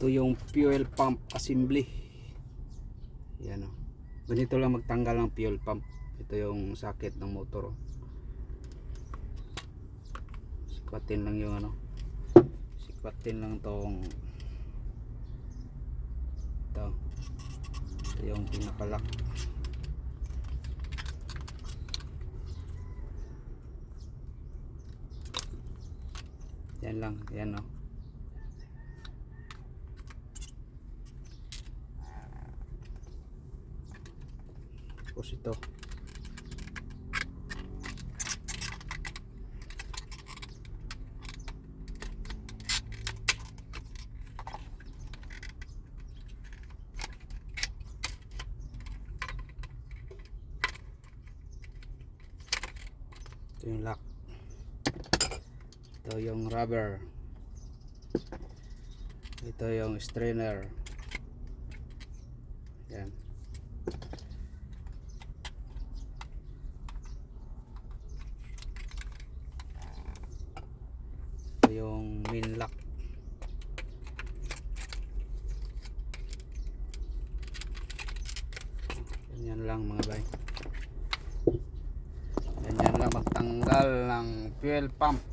Ito yung fuel pump assembly. Yan o. Ganito lang magtanggal ng fuel pump. Ito yung socket ng motor. Sikwatin lang yung ano. Sikwatin lang tong ito. Ito yung pinakalock. Yan lang, yan o. Tapos ito. Ito yung lock. Ito yung rubber. Ito yung strainer. Yan. Ito yung main lock. Ganyan lang mga bay. Ganyan lang magtanggal ng fuel pump.